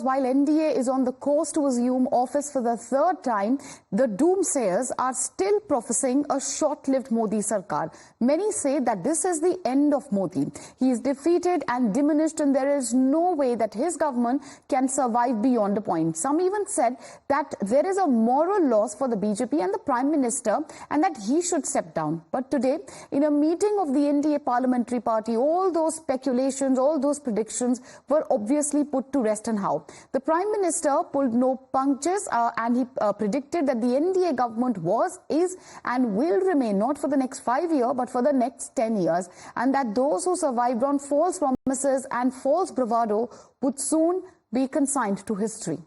while NDA is on the course to assume office for the third time, the doomsayers are still prophesying a short-lived Modi Sarkar. Many say that this is the end of Modi. He is defeated and diminished, and there is no way that his government can survive beyond a point. Some even said that there is a moral loss for the BJP and the Prime Minister, and that he should step down. But today, in a meeting of the NDA Parliamentary Party, all those speculations, all those predictions were obviously put to rest. And how? The Prime Minister pulled no punches and he predicted that the NDA government was, is and will remain not for the next 5 years but for the next 10 years, and that those who survived on false promises and false bravado would soon be consigned to history.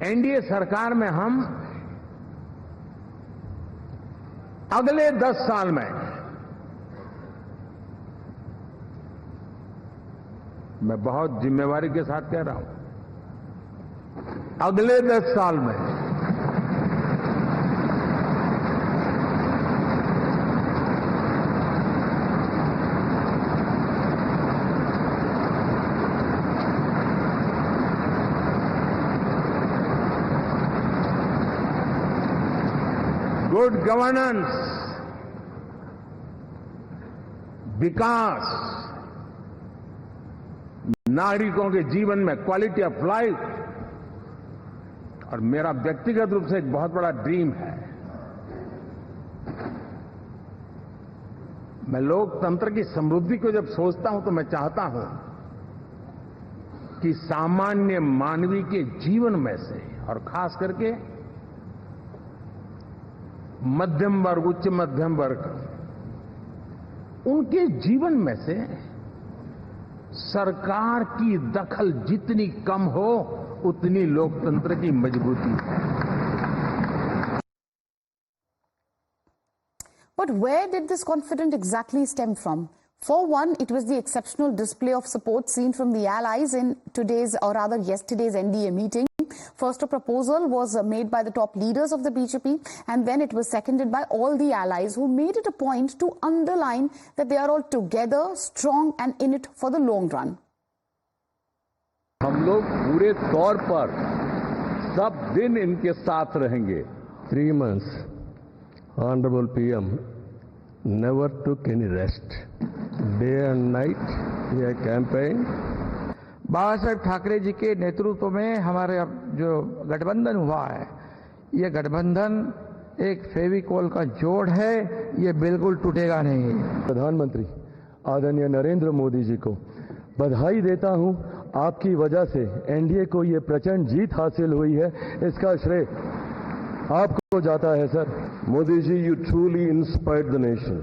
NDA सरकार में हम अगले 10 साल में, मैं बहुत जिम्मेवारी के साथ कह रहा हूं, अगले 10 साल में गुड गवर्नेंस, विकास, नागरिकों के जीवन में क्वालिटी ऑफ लाइफ, और मेरा व्यक्तिगत रूप से एक बहुत बड़ा ड्रीम है, मैं लोकतंत्र की समृद्धि को जब सोचता हूं तो मैं चाहता हूं कि सामान्य मानवीय के जीवन में से, और खास करके मध्यम वर्ग, उच्च मध्यम वर्ग, उनके जीवन में से सरकार की दखल जितनी कम हो उतनी लोकतंत्र की मजबूती है। But where did this confidence exactly stem from? For one, it was the exceptional display of support seen from the allies in today's, or rather yesterday's NDA meeting. First, a proposal was made by the top leaders of the BJP, and then it was seconded by all the allies, who made it a point to underline that they are all together, strong and in it for the long run. हम लोग पूरे तौर पर सब दिन इनके साथ रहेंगे। 3 months, Honorable PM never took any rest. Day and night, ये campaign. बाबा साहेब ठाकरे जी के नेतृत्व में हमारे जो गठबंधन हुआ है, ये गठबंधन एक फेविकोल का जोड़ है, ये बिल्कुल टूटेगा नहीं। प्रधानमंत्री आदरणीय नरेंद्र मोदी जी को बधाई देता हूं। आपकी वजह से एनडीए को ये प्रचंड जीत हासिल हुई है, इसका श्रेय आपको जाता है sir. Modi ji, you truly inspired the nation.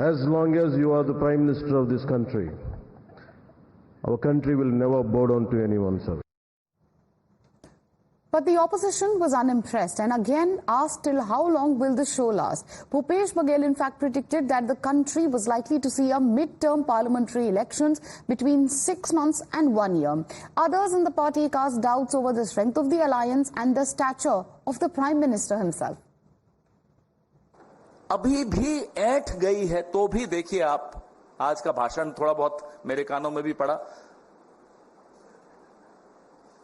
As long as you are the Prime Minister of this country, our country will never bow down to anyone, sir. But the opposition was unimpressed and again asked till how long will the show last. Bhupesh Baghel in fact predicted that the country was likely to see a mid-term parliamentary elections between 6 months and 1 year. Others in the party cast doubts over the strength of the alliance and the stature of the Prime Minister himself. अभी भी ऐंठ गई है तो भी देखिए आप, आज का भाषण थोड़ा बहुत मेरे कानों में भी पड़ा,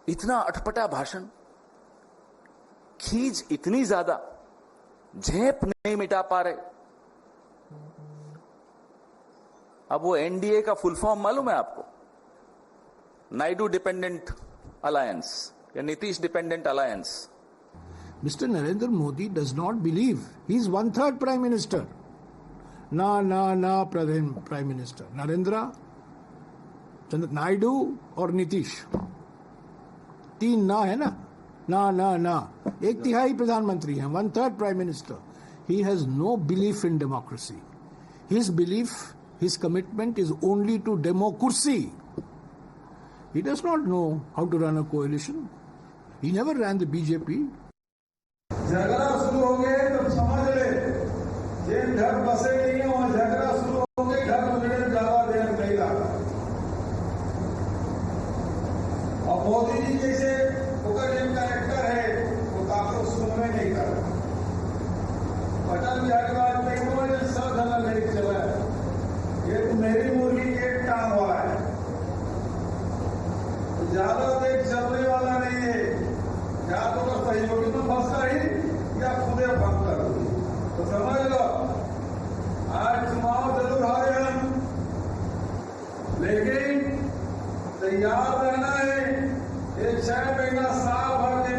इतना अटपटा भाषण, खींच इतनी ज्यादा, झेप नहीं मिटा पा रहे। अब वो एनडीए का फुल फॉर्म मालूम है आपको? नायडू डिपेंडेंट अलायंस या Nitish dependent alliance. Mr. Narendra Modi does not believe he is 1/3 Prime Minister. Na Prime Minister. Narendra, Naidu और नीतीश, 3 ना है ना? ना 1/3 प्रधानमंत्री हैं, 1/3 Prime Minister. He has no belief in democracy. His belief, his commitment is only to democracy. He does not know how to run a coalition. He never ran the BJP. झगड़ा शुरू हो गए तो समझ ले, जिन घर बसे नहीं है वहां झगड़ा शुरू हो गए, घर मिनट जवाब देना नहीं रहा। और मोदी जी जैसे उगर कैरेक्टर है वो काफी सुनने नहीं कर रहा। अटल बिहारी वाजपेयी को सब धरना नहीं चला है, ये तो मेरी मुर्गी एक टांग वाला है। या तो सहयोगी में फंस गई या खुदे भंग कर दी। तो समझ लो आज चुनाव जरूर हारे हम, लेकिन तैयार रहना है। एक 6 महीना साल भर के